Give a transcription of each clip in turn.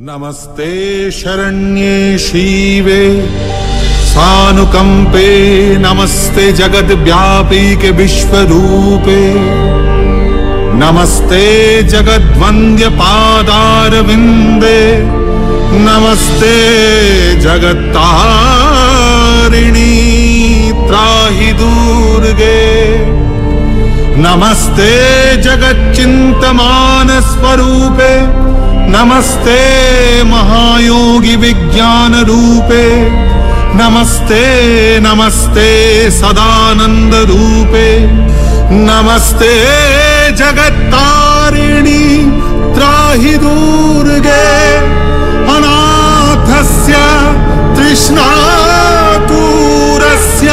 नमस्ते शरण्ये शिवे सानुकंपे नमस्ते जगद्व्यापीके विश्वरूपे नमस्ते जगद्वन्द्य पादारविन्दे नमस्ते जगत्तारिणी त्राहि दुर्गे नमस्ते जगच्चिन्तमान स्वरूपे नमस्ते महायोगी विज्ञान रूपे नमस्ते नमस्ते सदानंद रूपे नमस्ते जगत्तारिणी त्राहि दुर्गे अनाथस्य तृष्णातुरस्य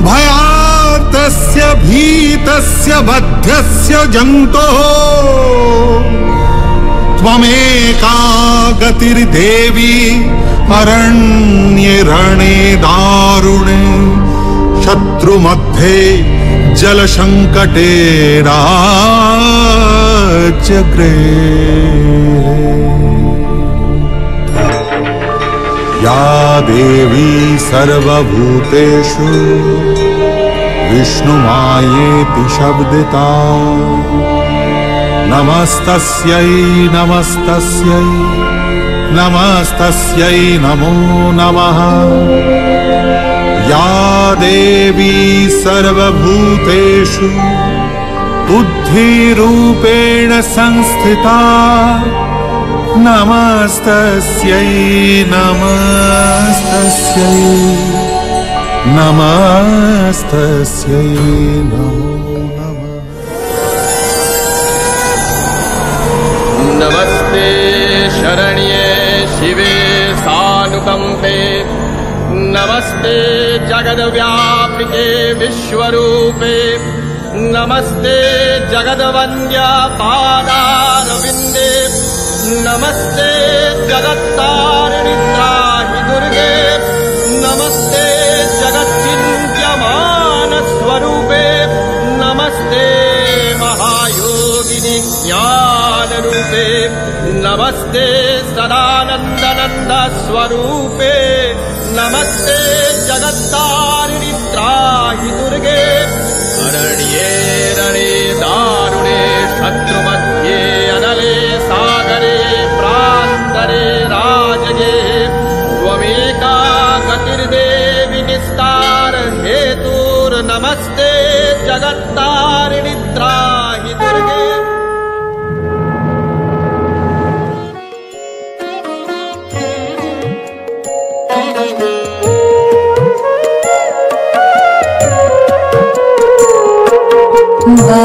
भयार्तस्य भीतस्य बद्धस्य जन्तोः त्वमेका गतिर्देवी अरण्ये रणे दारुणे शत्रुमध्ये जलसंकटे राज्यगृहे या देवी सर्वभूतेषु विष्णुमायेति शब्दिता नमस्तस्यै नमस्तस्यै नमस्तस्यै नमो नमः या देवी सर्वभूतेषु बुद्धिरूपेण संस्थिता नमस्तस्यै नमस्तस्यै नमस्तस्यै नमो नमस्ते शरण्ये शिवे सानुकंपे नमस्ते जगद्व्यापिके विश्वरूपे नमस्ते जगद्वन्द्य पादारविन्दे नमस्ते जगत्तारिणी त्राहि दुर्गे नमस्ते जगच्चिन्त्यमान स्वरूपे नमस्ते महायोगिनि ज्ञान रूपे नमस्ते सदानंदनंद स्वरूपे नमस्ते जगत्तारिणी त्राहि दुर्गे अरण्ये रणे दारुणे शत्रुमध्ये अनले सागरे प्रान्तरे राजगे त्वमेका गतिर्देवी निस्तार हेतुर्नमस्ते जगत्तारिणी त्राहि दुर्गे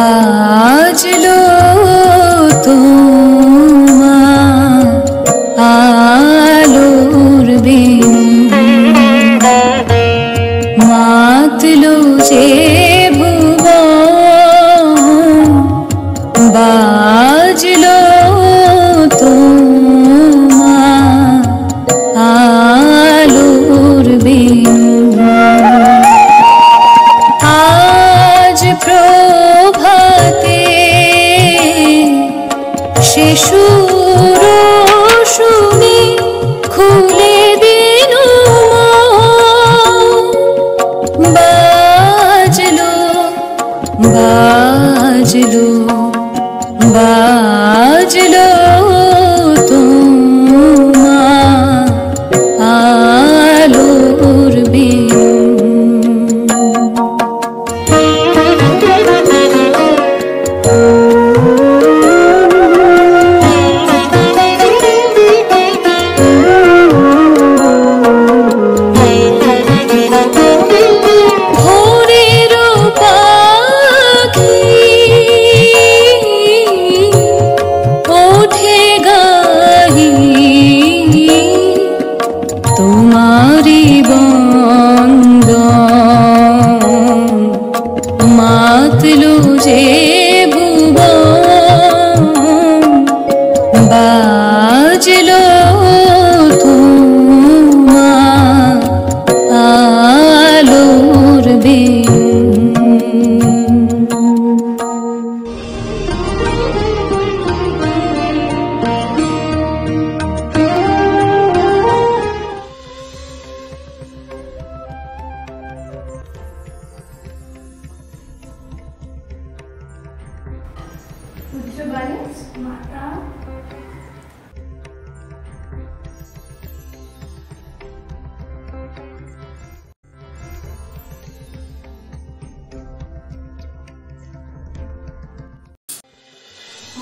बाजलो तुमा आलोर बिन मातलो जे भुवा बाजलो तुमा आलोर बिन शिशुरोशुनि खुले दिनु बाजलो बाजलो बाजलो तुमा आलोर बिनु बाजलो तुमा आलोर बिन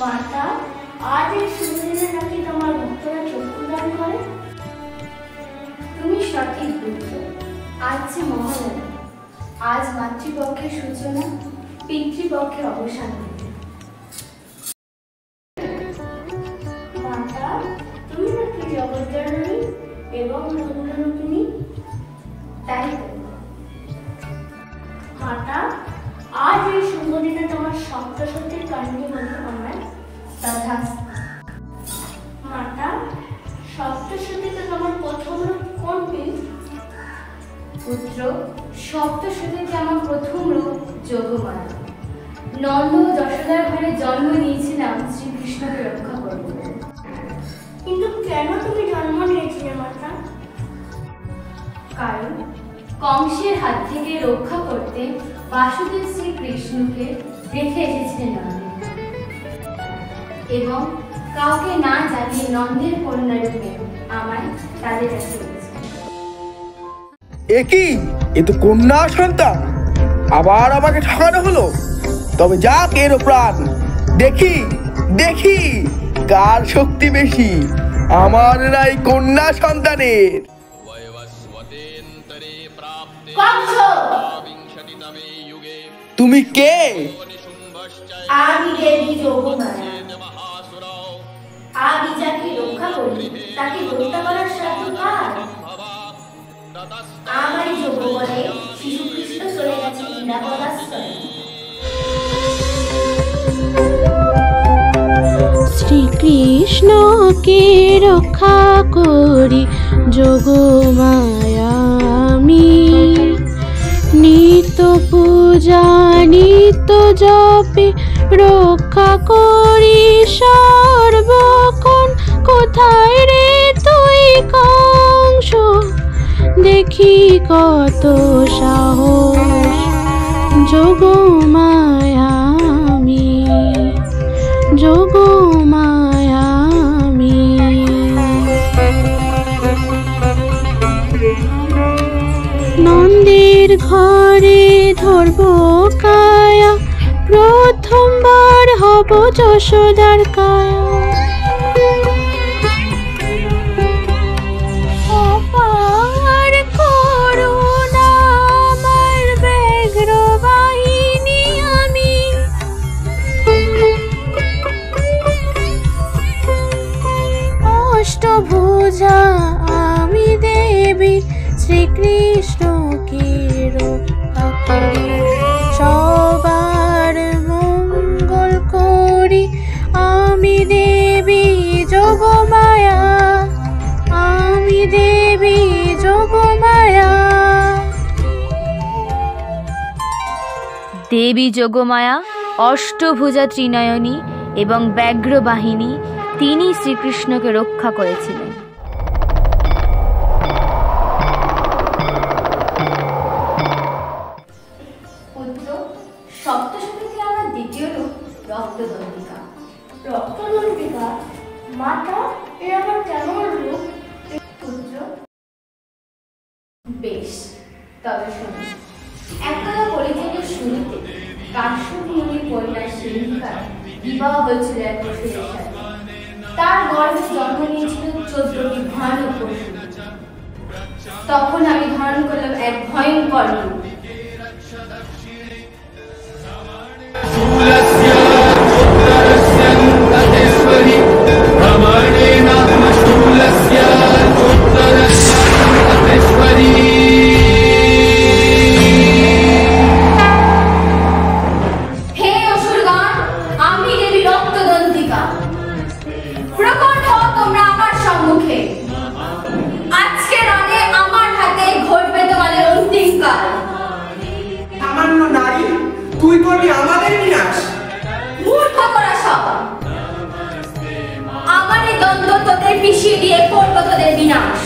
মাতা, আজ এই সুদিনে নাকি তোমার ভক্তরা চক্ষুদান করে? তুমি সঠিক পুত্র। আজ যে মহালয়া, আজ মাতৃপক্ষের সূচনা, পিতৃপক্ষের অবসান। মাতা, তুমি নাকি জগজ্জননী এবং রূপিণী? তাই তো। মাতা, আজ এই শুভ দিনে তোমার সপ্তশতীর কাহিনী বলতে আমায় তথাস্তু। মাতা, সপ্তশতীতে তোমার প্রথম রূপ কোনটি? পুত্র, সপ্তশতীতে আমার প্রথম রূপ যোগমায়া। নন্দ ও যশোদার ঘরে জন্ম নিয়েছিলাম শ্রীকৃষ্ণকে রক্ষা করব। কিন্তু কেন তুমি জন্ম নিয়েছিলে মাতা? কারণ কংসের হাত থেকে রক্ষা করতে বাসুদেব শ্রীকৃষ্ণকে রেখে এসেছিলেন নন্দে, এবং কাউকে না জানিয়ে নন্দের কন্যা রূপে আমায় তাদের কাছে রেখেছেন। একই, এ তো কন্যা সন্তান, আবার আমাকে ঠকানো হলো। তবে যাক এরও প্রাণ, দেখি দেখি কার শক্তি বেশি, আমার নাই কন্যা সন্তানের। তুমি কে? আমি দেবী যোগমায়া। আমি যাকে রক্ষা করি তাকে হত্যা করার সাধ্য কার? আমার যোগ বলে শিশুকৃষ্ণ চলে গেছে নিরাপদাশ্রমে। শ্রীকৃষ্ণকে রক্ষা করি যোগমায়া আমি, নিত্য পূজা নিত্য জপে রক্ষা করি সর্বক্ষণ। কোথায় রে তুই কংস, দেখি কত সাহস যোগমায়া আমি, যোগমায়া আমি। নন্দের ঘরে ধরব কায়া, প্রথমবার হব যশোদার কায়া। অপার করুণা আমার ব্যগ্র বাহিনী আমি, অষ্টভুজা আমি দেবী শ্রীকৃষ্ণকে রক্ষা করি, সবার মঙ্গল করি। আমি দেবী যোগমায়া, আমি দেবী যোগমায়া। দেবী যোগমায়া, অষ্টভুজা ত্রিনয়নী এবং ব্যগ্র বাহিনী, তিনি শ্রীকৃষ্ণকে রক্ষা করেছিলেন। পুত্র, সপ্তশতীতে আমার দ্বিতীয় রূপ রক্তদণ্ডিকা। রক্তদণ্ডিকা? মাতা, এ আমার কেমন রূপ? পুত্র, বেশ, তবে শোনো। একদা পরিচয়ের শুরুতে কাশ্যপ মুনির কন্যা সিংহিকার বিবাহ হয়েছিল এক অসুরের সাথে। তার গর্ভে জন্ম নিয়েছিল 14টি ভয়ানক পশু। তখন আমি ধারণ করলাম এক ভয়ঙ্কর রূপ। তুই করবি আমাদের বিনাশ। মূর্খ করা সব, আমার এই দ্বন্দ্ব তোদের পিছিয়ে দিয়ে করবো তোদের বিনাশ।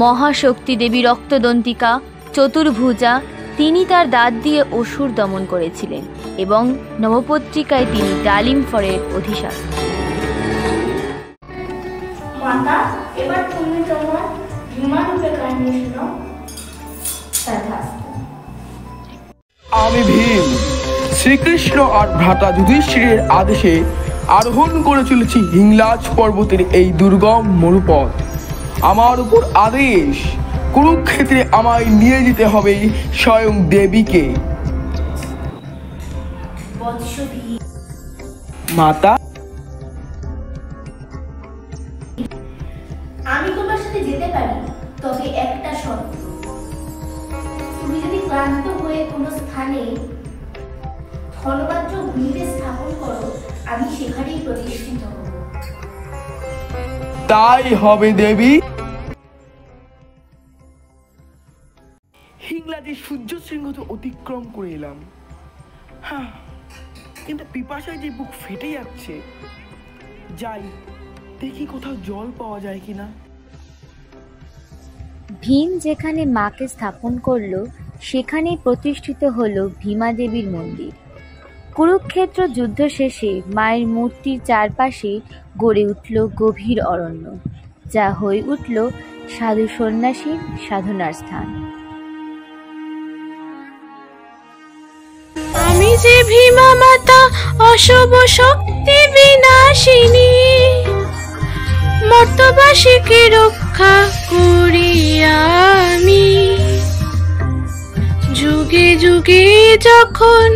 মহাশক্তি দেবী রক্তদন্তিকা চতুর্ভুজা, তিনি তার দাঁত দিয়ে অসুর দমন করেছিলেন এবং নবপত্রিকায় তিনি ডালিম ফলের অধিষ্ঠাতা। মাতা, এবার তুমি তোমার ভীমা রূপে কাহিনী শোনো। আমি ভীম শ্রীকৃষ্ণ আর ভ্রাতা যুধিষ্ঠিরের আদেশে আরোহণ করে চলেছি হিংলাজ পর্বতের এই দুর্গম মরুপথ। আমার উপর আদেশ, কুরুক্ষেত্রে আমায় নিয়ে যেতে হবে স্বয়ং দেবীকে। মাতা, আমি তোমার সাথে যেতে পারি, তবে একটা শর্ত। তুমি যদি ক্লান্ত হয়ে কোনো স্থানে ধনবাদ্য ভূমিতে স্থাপন করো, আমি সেখানেই প্রতিষ্ঠিত হব। তাই হবে দেবী। হিংলাজের সূর্য শৃঙ্গ তো অতিক্রম করে এলাম, হ্যাঁ, কিন্তু পিপাসায় যে বুক ফেটে যাচ্ছে। যাই দেখি কোথাও জল পাওয়া যায় কিনা। ভীম যেখানে মাকে স্থাপন করল, সেখানেই প্রতিষ্ঠিত হল ভীমা দেবীর মন্দির। কুরুক্ষেত্র যুদ্ধ শেষে মায়ের মূর্তির চারপাশে গড়ে উঠল গভীর অরণ্য, যা হয়ে উঠল সাধু সন্ন্যাসীর সাধনার স্থান। আমি যে ভীমা মাতা অশুভ শক্তি বিনাশিনী, মর্তবাসীকে রক্ষা করি আমি। যুগে যুগে যখন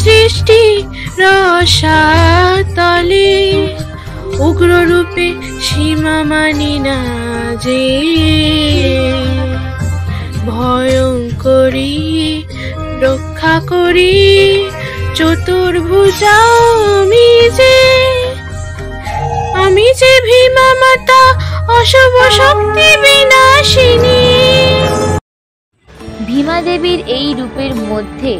সৃষ্টি রসাতলে, উগ্র রূপে সীমা মানি না যে। ভয়ঙ্করী রক্ষা করি চতুর্ভুজা আমি যে ভীমা মাতা অশুভ শক্তি বিনাশিনী। ভীমা দেবীর এই রূপের মধ্যে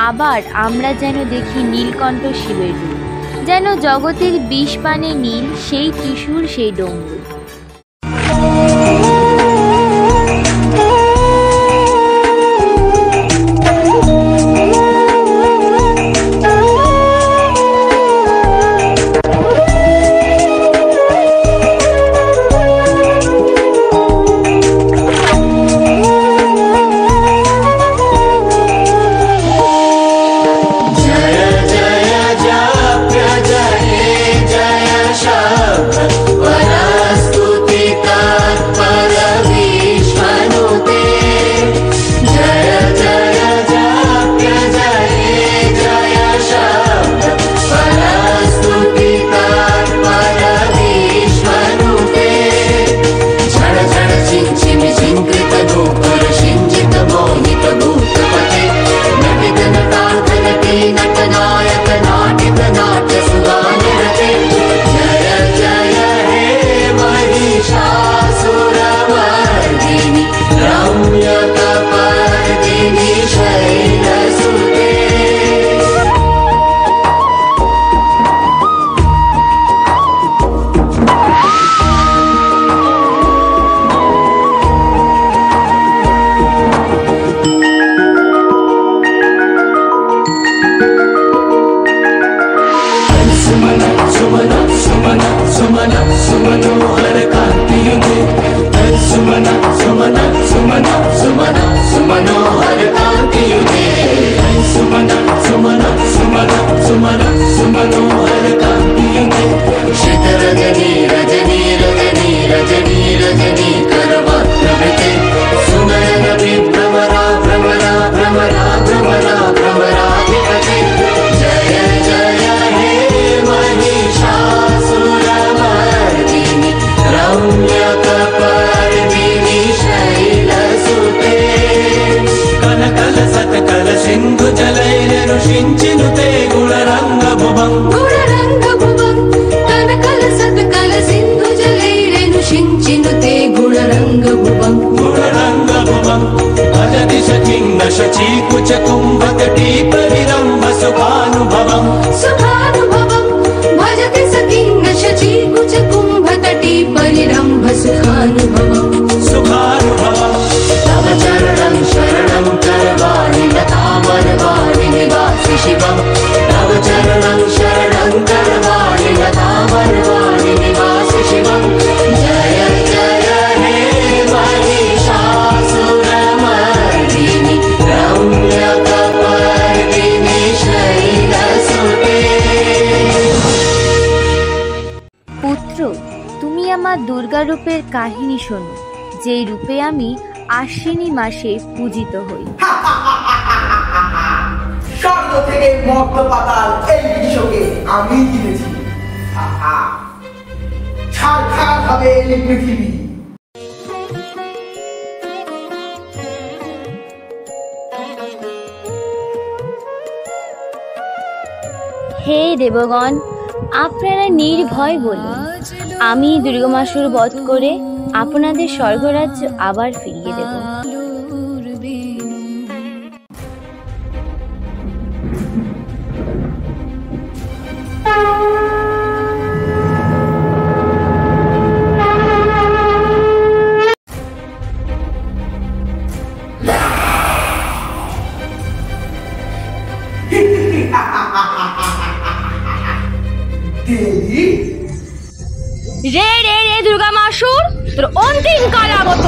আবার আমরা যেন দেখি নীলকণ্ঠ শিবের রূপ, যেন জগতের বিষ পানে নীল সেই ত্রিশূল, সেই ডমরু। सुखानुभवम् পুত্র, তুমি আমার দুর্গা রূপের কাহিনী শোনো, যেই রূপে আমি আশ্বিনী মাসে পূজিত হই। স্বর্গ থেকে মর্ত পাতাল এই বিশ্বকে আমি কিনেছি। ছাড়খাড় হবে এই পৃথিবী। হে দেবগণ, আপনারা নির্ভয় বলুন, আমি দুর্গামাসুর বধ করে আপনাদের স্বর্গরাজ্য আবার ফিরিয়ে দেব। রে রে রে দুর্গামাসুর, তোর অন্তিম কাল আগত।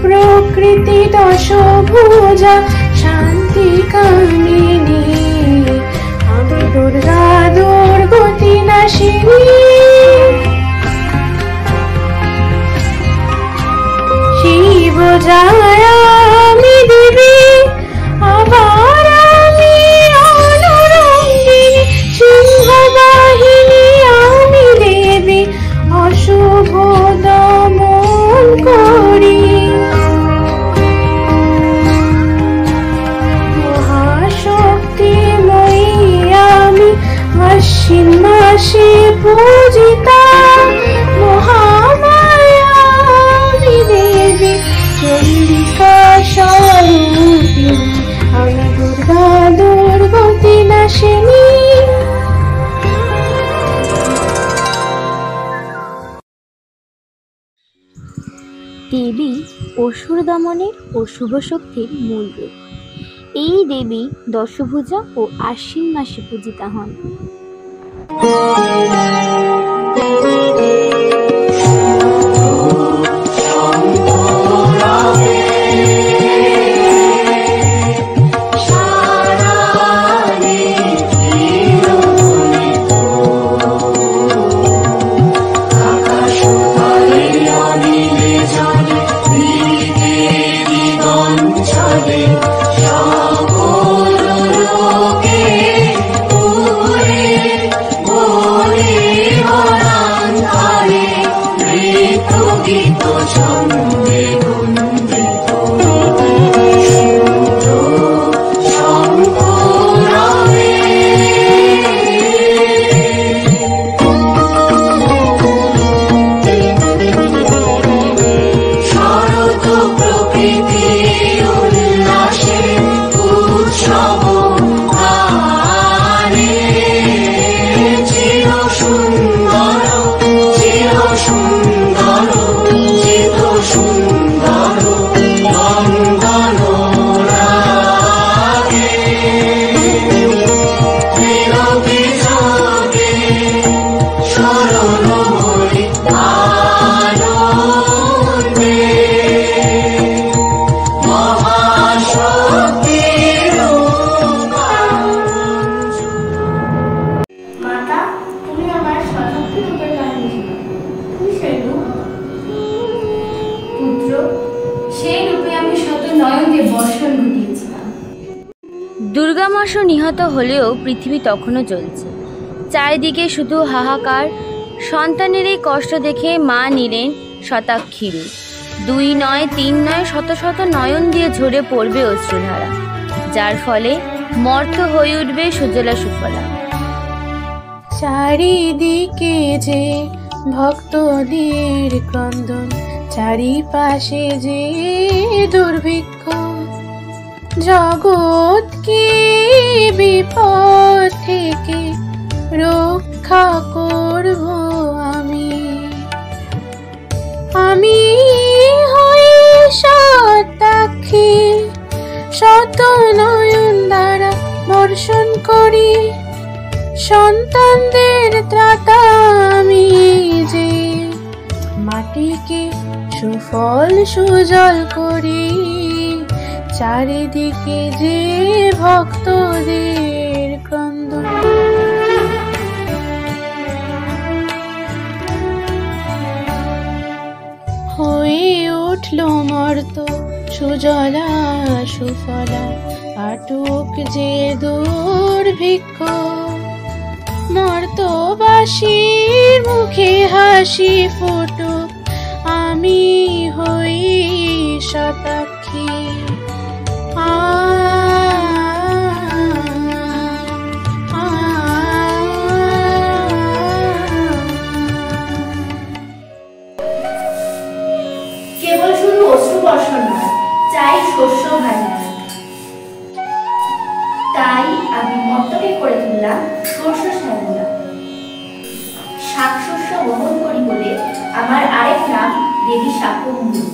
প্রকৃতি দশভুজা শান্তি কামিনী, আমি দুর্গা দুর্গতি নাশিনী। শিব যায় আমি দেবী, আবার আমি অনুরঙ্গিনী, সিংহ বাহিনী আমি দেবী, অশুভ দমন করি। আশ্বিন মাসে পূজিতা মহামায়া আমি দেবী, চন্ডিকা স্বরূপিণী, আমি দুর্গা দুর্গতি নাশিনী। দেবী অসুর দমনের ও শুভ শক্তির মূল রূপ। এই দেবী দশভুজা ও আশ্বিন মাসে পূজিতা হন। দুর্গামাসু নিহত হলেও পৃথিবী তখনও চলছে। চারিদিকে শুধু হাহাকার, সন্তানের এই কষ্ট দেখে মা নিলেন শতাক্ষী রূপ। 2 নয় 3 নয় শত শত নয়ন দিয়ে ঝরে পড়বে অশ্রুধারা, যার ফলে মর্ত হয়ে উঠবে সুজলা সুফলা। চারিদিকে যে ভক্তদের ক্রন্দন, চারিপাশে যে দুর্ভিক্ষ, জগৎকে বিপদ থেকে রক্ষা করব আমি। আমি হই শতাক্ষী, শত নয়ন দ্বারা বর্ষণ করি সন্তানদের ত্রাতা আমি যে। মাটিকে সুফল সুজল করি, চারিদিকে যে ভক্তদের ক্রন্দন। হয়ে উঠল মর্ত সুজলা সুফলা, কাটুক যে দুর্ভিক্ষ, মর্তবাসীর মুখে হাসি ফুটুক, আমি হই শতাক্ষী। কেবল শুধু অশ্রু বর্ষণ নয়, চাই শস্য ভান্ডার। তাই আমি মর্তকে করে তুললাম শস্য শ্যামলা। শাকশস্য বহন করি বলে আমার আরেক নাম দেবী শাকম্ভরী।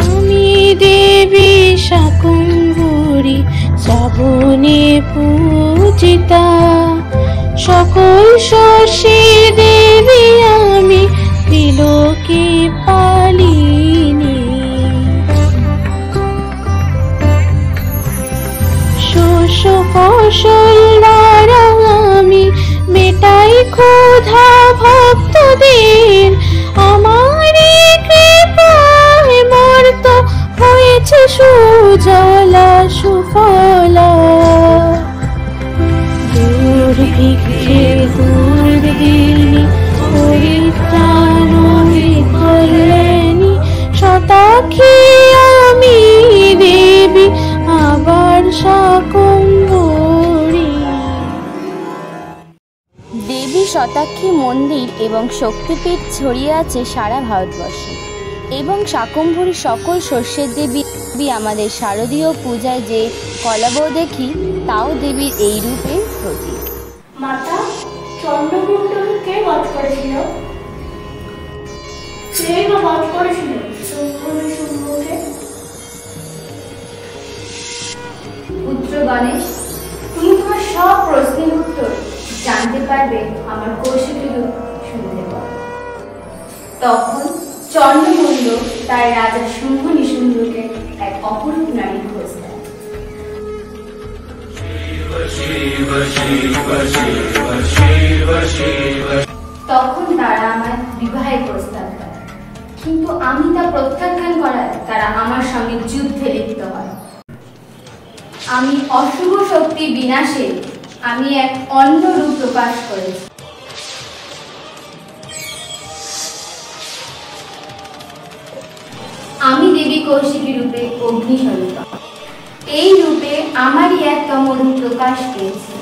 আমি দেবী শাকম্ভরী, শ্রাবণে পূজিতা, সকল শস্যের দেবী আমি, ত্রিলোকে পালিনী। শস্য ফসল দ্বারা আমি মেটাই ক্ষুধা ভক্তদের, আমার কৃপায় মর্ত হয়েছে সুজলা সুফলা। দুর্ভিক্ষে দুর্দিনী পরিত্রাণ কল্যাণী, শতাক্ষী আমি দেবী আবার শাকম্ভরী। দেবী শতাক্ষী মন্দির এবং শক্তিপীঠ ছড়িয়ে আছে সারা ভারতবর্ষে, এবং শাকম্ভরী সকল শস্যের দেবী আমাদের শারদীয় পূজায় যে কলাবও দেখি, তাও দেবীর এই রূপে প্রতীক। মাতা, চন্দ্রমণ্ডলকে কে বধ করেছিল? কে বা বধ করেছিল শুম্ভকে? পুত্র গণেশ, তুমি তোমার সব প্রশ্নের উত্তর জানতে পারবে আমার কৌশিকী রূপ শুনতে পাবে। তখন চন্দ্রমণ্ডল তার রাজা শুম্ভ নিশুম্ভকে এক অপরূপ নারীর খোঁজ দেয়। তখন তারা আমার বিবাহের প্রস্তাব দেয়, কিন্তু আমি তা প্রত্যাখ্যান করায় তারা আমার সঙ্গে যুদ্ধে লিপ্ত হয়। আমি অশুভ শক্তি বিনাশে আমি এক অন্য রূপ প্রকাশ করেছি। আমি দেবী কৌশিকী রূপে অগ্নিস্বরূপ। এই রূপে আমারই একতম রূপ প্রকাশ পেয়েছে,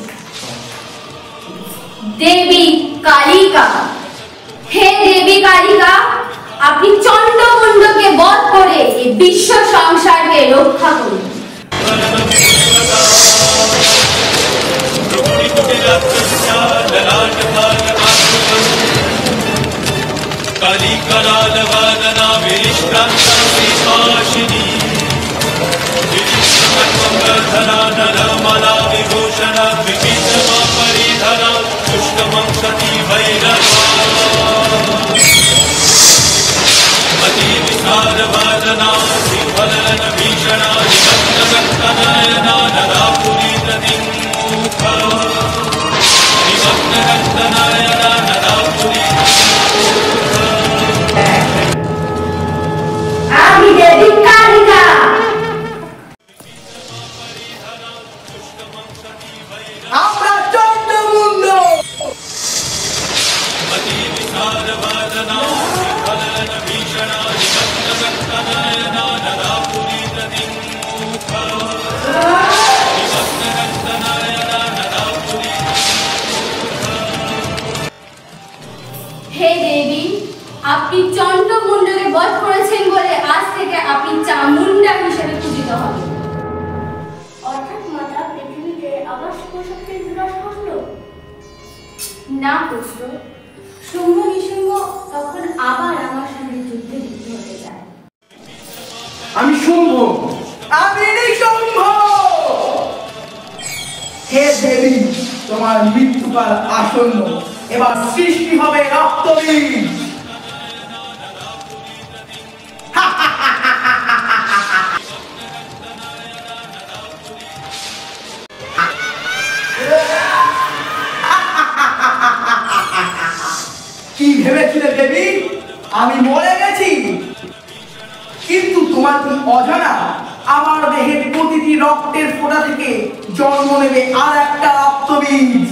দেবী কালিকা। হে দেবী কালিকা, আপনি চন্ডমুণ্ডকে বধ করে এই বিশ্ব সংসারকে রক্ষা করুন। আমি দেবী কালিকা। আপনি চন্দ্রমুণ্ডকে বধ করেছেন বলে আজ থেকে আপনি চামুণ্ডা হিসেবে পূজিত হবেন। অর্থাৎ মাতা পৃথিবীতে আবার শিবশক্তির বিকাশ ঘটল? না পুত্র, শুম্ভ নিশুম্ভ তখন আবার আমার সঙ্গে যুদ্ধে লিপ্ত হতে চায়। আমি শুম্ভ, আমি নিশুম্ভ। হে দেবী, তোমার মৃত্যুকাল আসন্ন, এবার সৃষ্টি হবে রক্তবীজ। কি ভেবেছিলে দেবী আমি মরে গেছি? কিন্তু তোমার কি অজানা আমার দেহের প্রতিটি রক্তের ফোঁটা থেকে জন্ম নেবে আর একটা রক্তবীজ।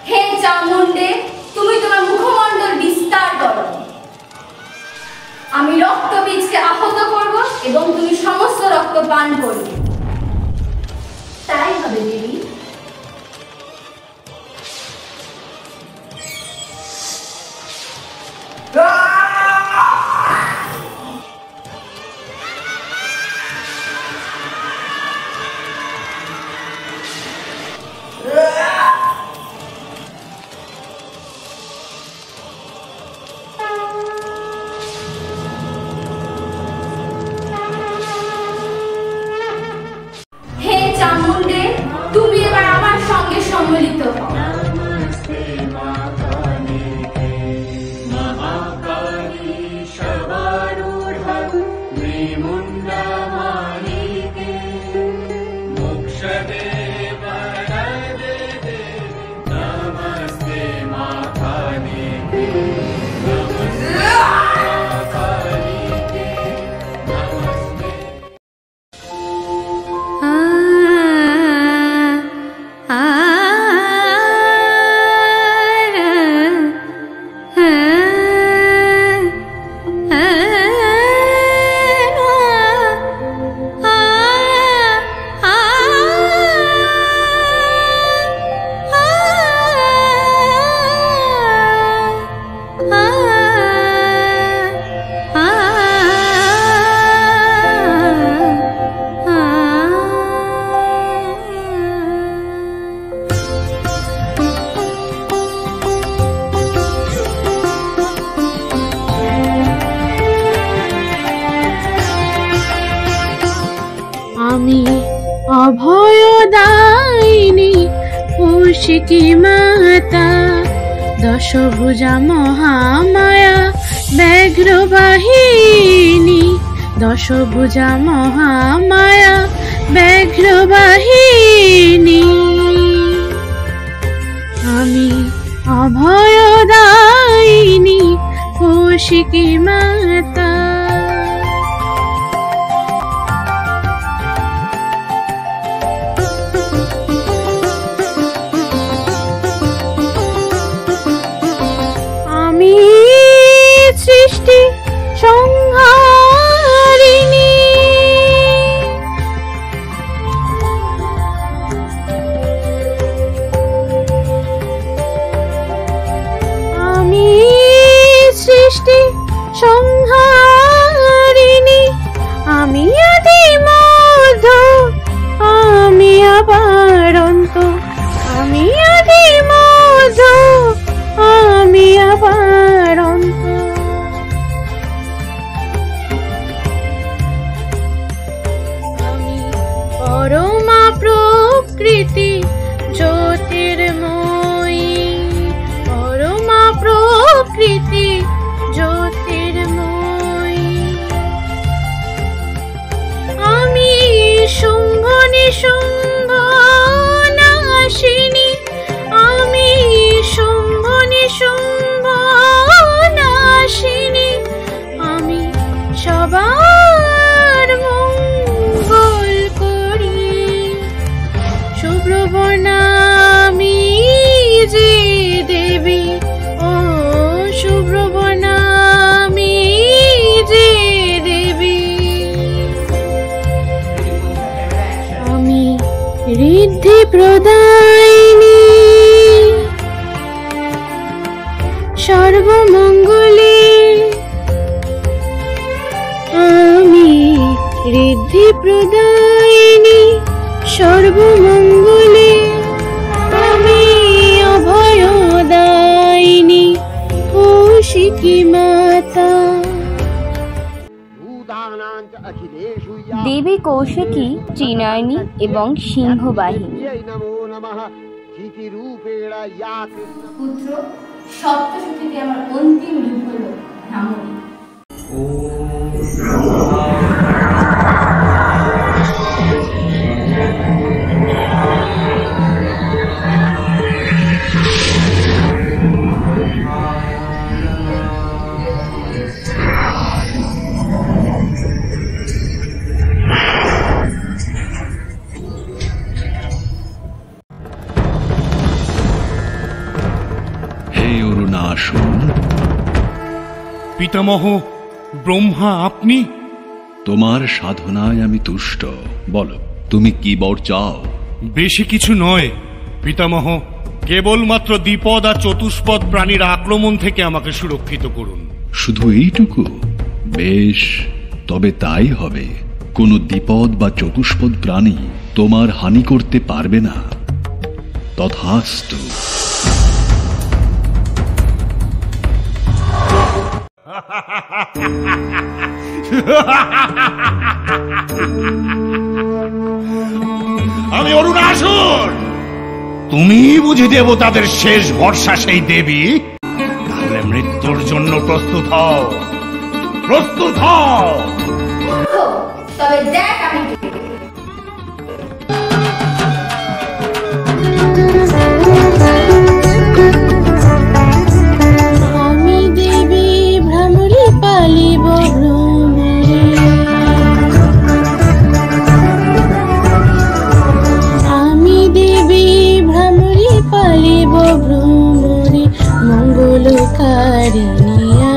হে চামুণ্ডে, তুমি তোমার মুখমণ্ডল বিস্তার করো। আমি রক্তবীজকে আহত করব এবং তুমি সমস্ত রক্ত পান করবে। তাই হবে দেবী। হে চামুণ্ডে, তুমি এবার আমার সঙ্গে সম্মিলিত হও। আমি অভয়দায়িনী কৌশিকী মাতা, দশভুজা মহামায়া ব্যাঘ্রবাহিনী, দশভুজা মহামায়া ব্যাঘ্রবাহিনী। আমি অভয়দায়িনী কৌশিকী মাতা। আমি সৃষ্টি সংহারিণী, আমি সৃষ্টি সংহারিণী, আমি আদি মধ্য, আমি আবার অন্ত, আমি আদি মধ্য, আমি আবার অন্ত। আমি পরমা প্রকৃতি জ্যোতির্ময়ী, পরমা প্রকৃতি সর্বমঙ্গলে আমি ঋদ্ধি প্রদায়িনী সর্বমঙ্গলে আমি অভয়দায়িনী কৌশিকী মাতা। দেবী কৌশিকী ত্রিনয়নী এবং সিংহবাহিনী। পুত্র, সপ্তশতীতে আমার অন্তিম রূপ হলো ভ্রামরী। পিতামহ, ব্রহ্মা আপনি? তোমার সাধনায় আমি তুষ্ট। বলো, তুমি কি বর চাও? বেশি কিছু নয় পিতামহ, কেবলমাত্র দ্বিপদ আর চতুষ্পদ প্রাণীর আক্রমণ থেকে আমাকে সুরক্ষিত করুন। শুধু এইটুকু? বেশ, তবে তাই হবে। কোন দ্বিপদ বা চতুষ্পদ প্রাণী তোমার হানি করতে পারবে না। তথাস্তু। আমি অরুণাসুর। তুমি বুঝি দেবতাদের শেষ ভরসা সেই দেবী? তাহলে মৃত্যুর জন্য প্রস্তুত হও, প্রস্তুত হও। তবে দেখ আমি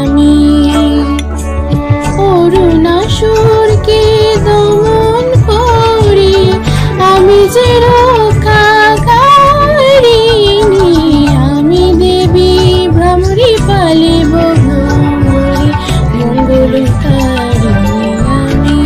আমি অরুণাসুরকে দমন করি, আমি যে রক্ষাকারিণী। আমি দেবী ভ্রমরী পালিব ভ্রমরী, মঙ্গলকারিণী আমি।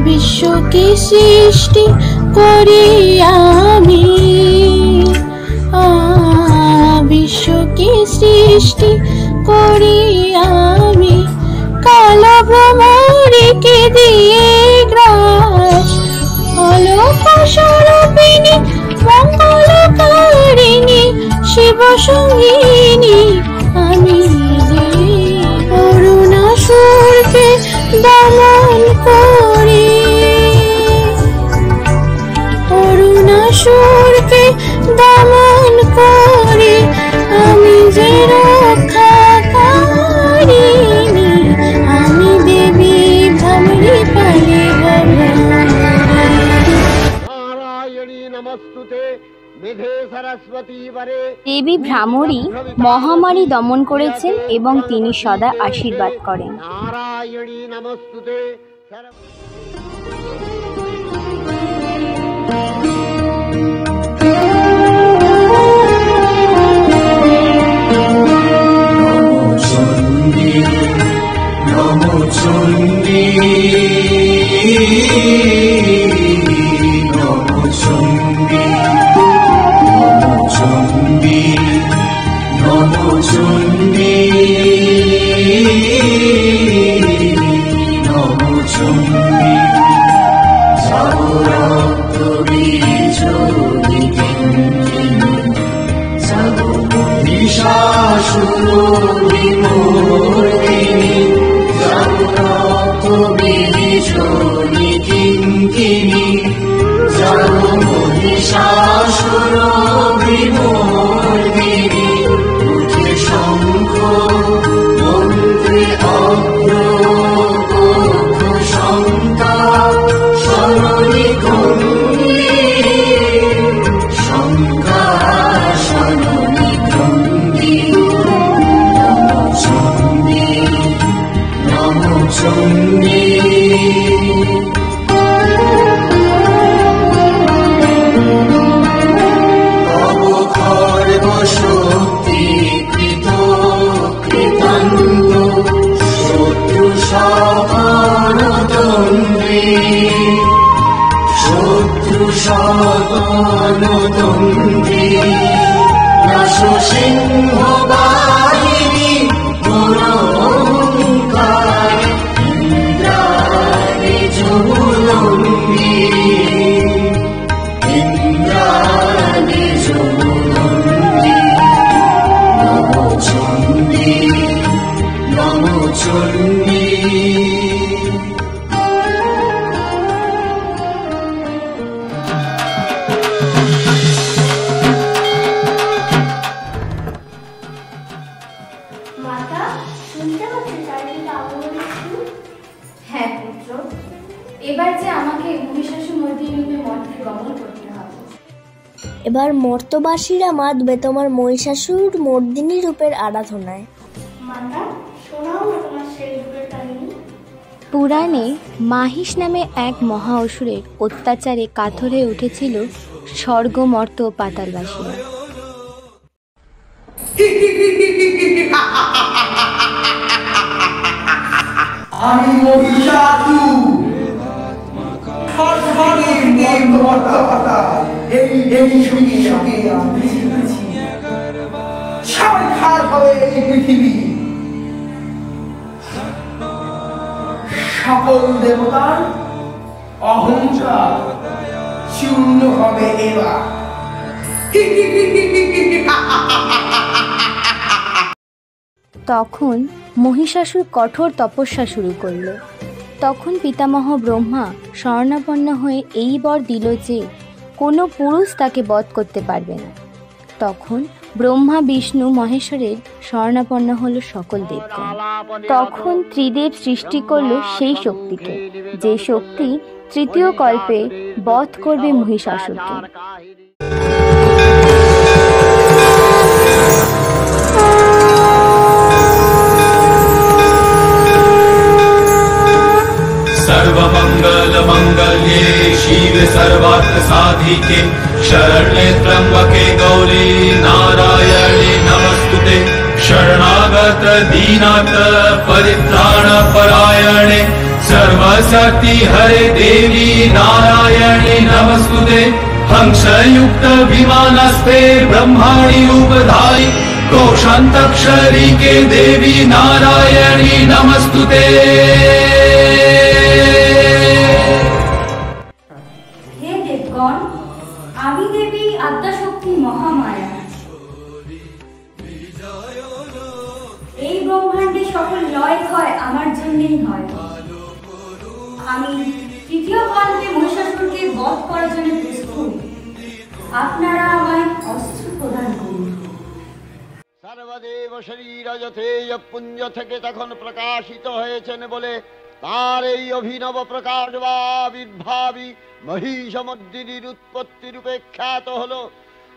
বিশ্বকে সৃষ্টি করি আমি, বিশ্বকে সৃষ্টি করি আমি, কালো ভ্রমরীকে দিয়ে গ্রাস। অলক স্বরূপিণী মঙ্গলকারিণী শিব সঙ্গিনী আমি যে অরুণাসুরকে দমন করি, অরুণাসুরকে দমন করি, আমি যে রক্ষাকারিণী। আমি দেবী ভ্রমরী পালিব দেবী ভ্রামরী মহামারী দমন করেছেন এবং তিনি সদা আশীর্বাদ করেন। নারায়ণী নমস্তুতে। নমো চণ্ডী, নমো চণ্ডী, নমো চণ্ডী, নমো চণ্ডী, নমো চণ্ডী। যাও রক্ত বীজ বিকিঙ্কিনী, যাও মহিষাসুর বিমর্দিনী, যাও রক্ত বীজ বিকিঙ্কিনী, যাও মহিষাসুর বিমর্দিনী। উঠে শঙ্খ মন্ত্রে অগ্র কোত্থ শঙ্কা শরণী গঙ্গী, শঙ্কা শরণী গঙ্গী। চণ্ডী তব খর্ব শক্তি কৃত কৃতান্ত শত্রু সপনদণ্ডী শত্রু সপনদণ্ডী নাশ সিংহ বাহিনী পুরঙ্কার ইন্দ্রাণী যমুনন্দী ইন্দ্রাণী যমুনন্দী নমো চণ্ডী নমো চণ্ডী। মাতা শুনতে পাচ্ছি চারিদিকে আবহাওয়া? হ্যাঁ পুত্র, এবার যে আমাকে মহিষাসুর মর্দিনীকে মর্তে গমন করতে হবে। এবার মর্তবাসীরা মাতবে তোমার মহিষাসুর মর্দিনী রূপের আরাধনায়। মাতা শোনাও না তোমার সেই রূপের কাহিনী। পুরাণে মাহিষ নামে এক মহা অসুরের অত্যাচারে কাতর হয়ে উঠেছিল স্বর্গ মর্ত ও পাতালবাসীরা। আমি মহিষাসুর পৃথিবী সকল দেবতার অহংকার শূন্য হবে এবার। তখন মহিষাসুর কঠোর তপস্যা শুরু করল। তখন পিতামহ ব্রহ্মা শরণাপন্ন হয়ে এই বর দিল যে কোনো পুরুষ তাকে বধ করতে পারবে না। তখন ব্রহ্মা বিষ্ণু মহেশ্বরের শরণাপন্ন হলো সকল দেবগণ। তখন ত্রিদেব সৃষ্টি করলো সেই শক্তিকে, যে শক্তি তৃতীয় কল্পে বধ করবে মহিষাসুরকে। सर्वमंगल मंगल्ये शिव सर्वार्थ साधिके शरण्ये त्र्यंबके गौरी नारायणे नमस्तुते शरणागत दीनार्थ परित्राण परायणे सर्वशक्ति हरे देवी नारायणे नमस्तुते हंसयुक्त विमानस्ते ब्रह्माणि रूपधारी कोशान्तक्षरी के देवी नारायणी नमस्तुते। হে দেবগণ, আমি দেবী আদ্যাশক্তি মহামায়া। এই ব্রহ্মাণ্ডে সকল লয় ক্ষয় আমার জন্যই হয়। আমি তৃতীয় কল্পে মহিষাসুরকে বধ করার জন্য প্রস্তুত। আপনারা আমায় অস্ত্র প্রদান করুন। সর্বদেব শরীরযথেয় পুঞ্জ থেকে তখন প্রকাশিত হয়েছেন বলে তার এই অভিনব প্রকাশ বা আবির্ভাবী মহিষমর্দিনীর উৎপত্তি রূপে খ্যাত হল।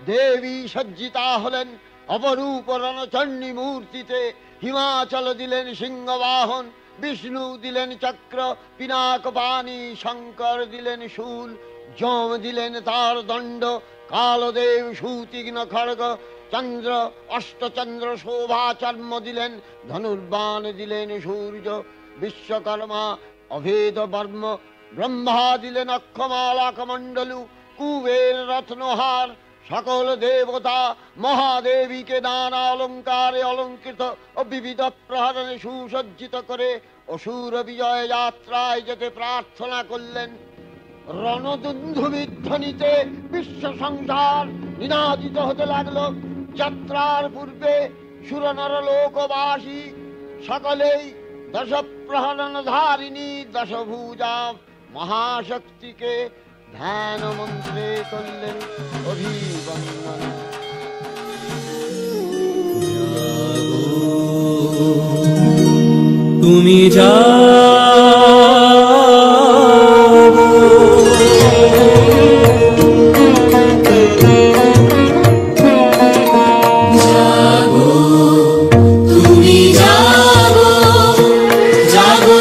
দেবী সজ্জিতা হলেন অপরূপ রণচণ্ডী মূর্তিতে। হিমাচল দিলেন সিংহবাহন, বিষ্ণু দিলেন চক্র পিনাক পানি, শঙ্কর দিলেন শূল, যম দিলেন তার দণ্ড, কালদেব সুতীক্ষ্ণ খড়গ, চন্দ্র অষ্টচন্দ্র শোভা চর্ম দিলেন, ধনুর্বাণ দিলেন সূর্য, বিশ্বকর্মা অভেদ বর্ম, ব্রহ্মা দিলেন অক্ষমালা কমণ্ডলু, কুবের রত্নহার। সকল দেবতা মহাদেবীকে নানা অলঙ্কারে অলঙ্কৃত ও বিবিধ প্রহরণে সুসজ্জিত করে অসুর বিজয় যাত্রায় যেতে প্রার্থনা করলেন। রণদুন্ধুবিধ্বনিতে বিশ্ব সংসার নিনাদিত হতে লাগলো। যাত্রার পূর্বে সুরনর লোকবাসী সকলেই দশ প্রহরণ ধারিণী দশভুজা মহাশক্তিকে ধ্যান মন্ত্রে করলেন অভিবন্দন। তুমি জাগো, তুমি জাগো, জাগো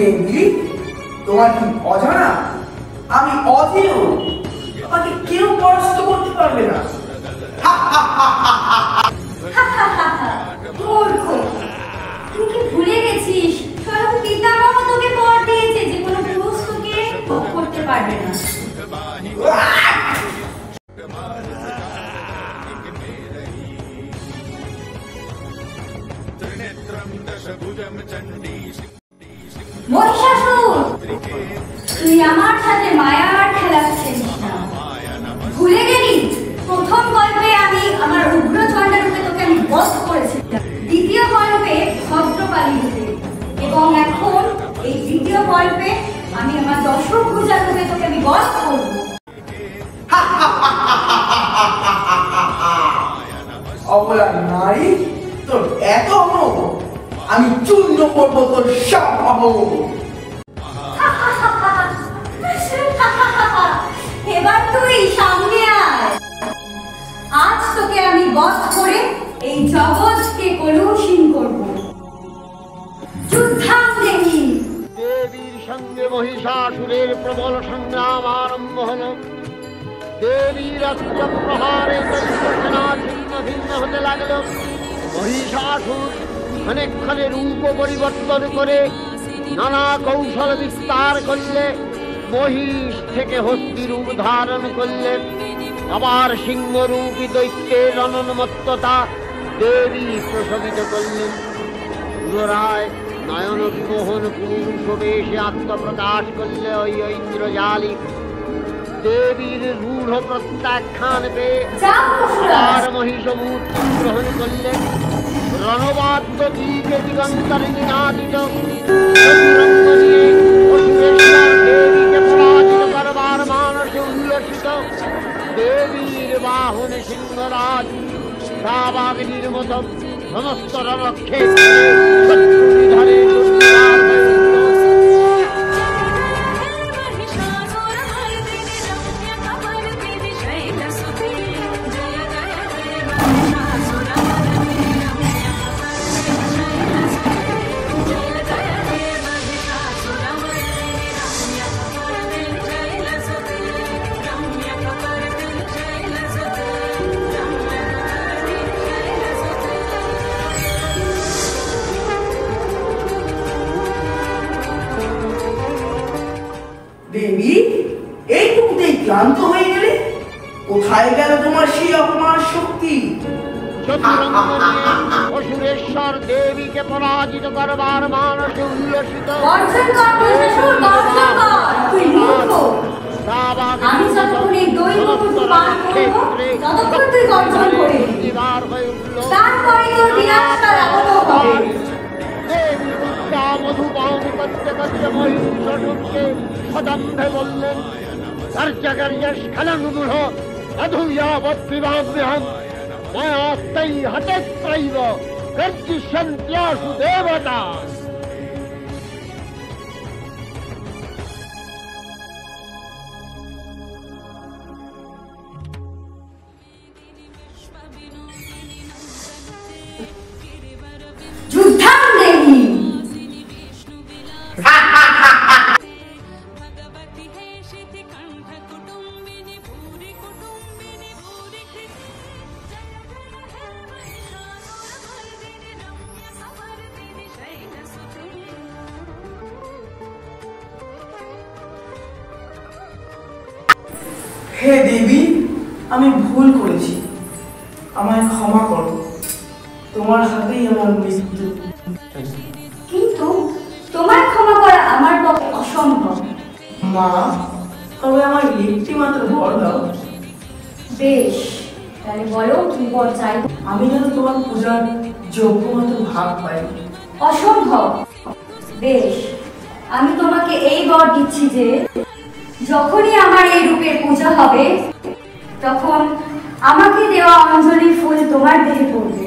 দেবী, তোমার কি অজানা আমি অধীর, আমাকে কেউ পরাস্ত করতে পারবে না। মূর্খ, তুই কি ভুলে গেছিস স্বয়ং পিতামহ তোকে বর দিয়েছে যে কোনো পুরুষ তোকে ভোগ করতে পারবে না। মহিষাসুর, তুই আমার সাথে মায়ার খেলা খেলিস না। ভুলে গেলি প্রথম গল্পে আমি আমার উগ্রচণ্ডা রূপে তোকে আমি বধ করেছিলাম, দ্বিতীয় গল্পে ভদ্রকালী রূপে, এবং এখন এই তৃতীয় গল্পে আমি আমার দশভুজা রূপে তোকে আমি বধ করব। অবলা নারী, তোর এত অমোঘ, আমি চূর্ণ করবো তোর সব অমোঘ। এবার তুই সামনে আয়, আজ তোকে আমি বধ করে এই জগৎকে কলুষীন করব। যুদ্ধাং দেবী। দেবীর সঙ্গে মহিষাসুরের প্রবল সংগ্রাম আরম্ভ হল। দেবীর অস্ত্র প্রহারে সেনা ছিন্ন ভিন্ন হতে লাগলো। মহিষাসুর ক্ষণে রূপ পরিবর্তন করে নানা কৌশল বিস্তার করলে, মহিষ থেকে হস্তি রূপ ধারণ করলেন। আবার সিংহরূপী দৈত্যের রণন্মত্ততা দেবী প্রশমিত করলেন। পুনরায় নয়নোন্মোহন পুরুষ বেশে আত্মপ্রকাশ করলে ওই ইন্দ্রজালিক। দেবীর রূঢ় প্রত্যাখ্যান পেয়ে আর মহিষ মূর্তি গ্রহণ করলেন। রণবাদ্য দিকে দিগন্তরে নিনাদিত চতুরঙ্গ নিয়ে অসুরেশ্বর দেবীকে পরাজিত করবার মানসে উল্লসিত। দেবীর বাহন সিংহরাজ শ্রাবাগ্নির মতো সমস্ত রণক্ষেত্রে শত্রু নিধনে দুর্নিবার হয়ে উঠল। দেবী, এইটুকুতেই ক্লান্ত হয়ে গেলে? কোথায় গেল তোমার সেই অপমান শক্তি? চতুরঙ্গ নিয়ে অসুরেশ্বর দেবীকে পরাজিত করবার মানসে উল্লসিত। গর্জন কর মহিষাসুর, গর্জন কর। তুই মূর্খ, আমি যতক্ষণ এই দৈবপুত্র পান করব ততক্ষণ তুই গর্জন করবি, তারপরে তোর বিনাশকাল আগত হবে। দেবী দুর্গা মধুপান করতে করতে মহিষাসুরকে সদম্ভে বললেন, স্খলনমূঢ় অধূয়াবৎপিবাম্যহম ময়াস্তৈ হতেত্রৈব গর্জিষ্যন্ত্যাসু দেবতা। যুদ্ধাং দেবী। হে দেবী, আমি ভুল করেছি, আমায় ক্ষমা করো। তোমার হাতেই আমার মৃত্যু। কিন্তু তোমার ক্ষমা করা আমার পক্ষে অসম্ভব। মা, তবে আমার একটি মাত্র বর দাও। বেশ, তাহলে বলো কি বর চাই। আমি যেন তোমার পূজার যোগ্য মতো ভাগ পাই। অসম্ভব। বেশ, আমি তোমাকে এই বর দিচ্ছি যে যখনই আমার এই রূপের পূজা হবে তখন আমাকে দেওয়া অঞ্জলির ফুল তোমার দেহে পড়বে।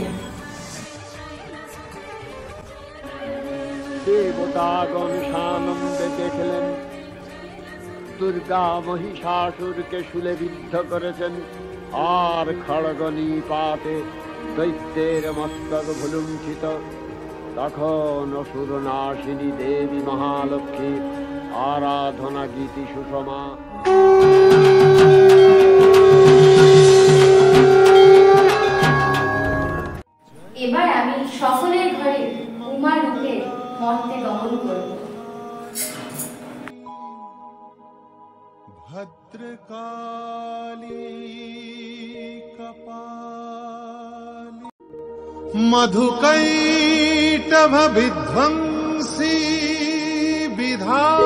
দেবতাগণ সানন্দে দেখলেন দুর্গা মহিষাসুরকে শূলে বিদ্ধ করেছেন, আর খড়গ নিপাতে দৈত্যের মস্তক ভুলুণ্ঠিত। তখন অসুর নাশিনী দেবী মহালক্ষ্মীর আরাধনা গীতি সুষমা। এবার আমি সকলের ঘরে উমা রূপে মর্তে গমন করব। ভদ্রকালী কপালী মধুকৈটভ বিধ্বংসী বিধাত্রী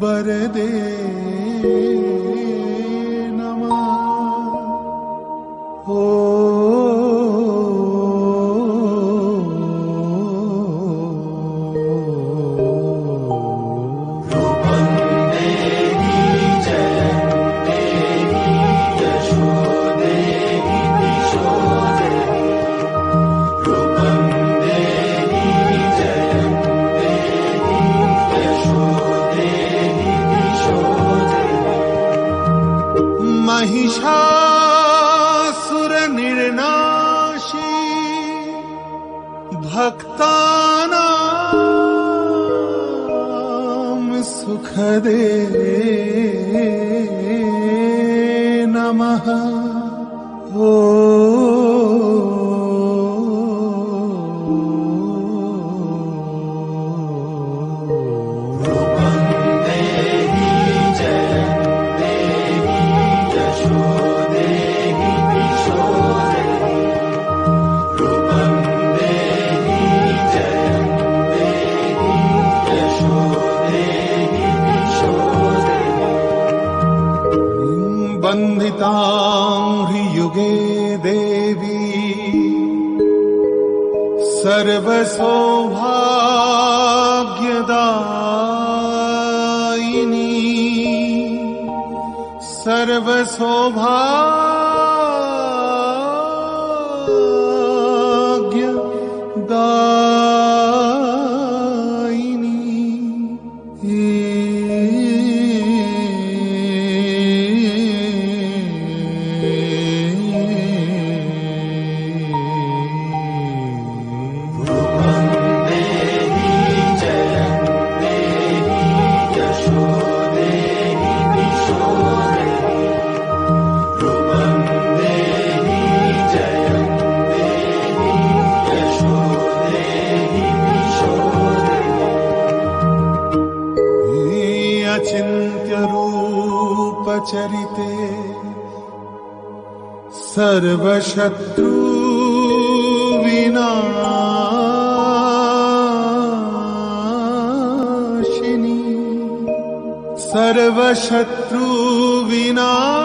বরদে নমঃ। ও महिषासुर निर्नाशी भक्तानां सुखदे नमः। ओ वन्दितां ह्रियुगे देवी सर्वसौभाग्यदायिनी सर्वसौभाग्यदायिनी। अचिन्त्य रूप चरिते सर्वशत्रु विनाशिनी सर्वशत्रु विनाशिनी।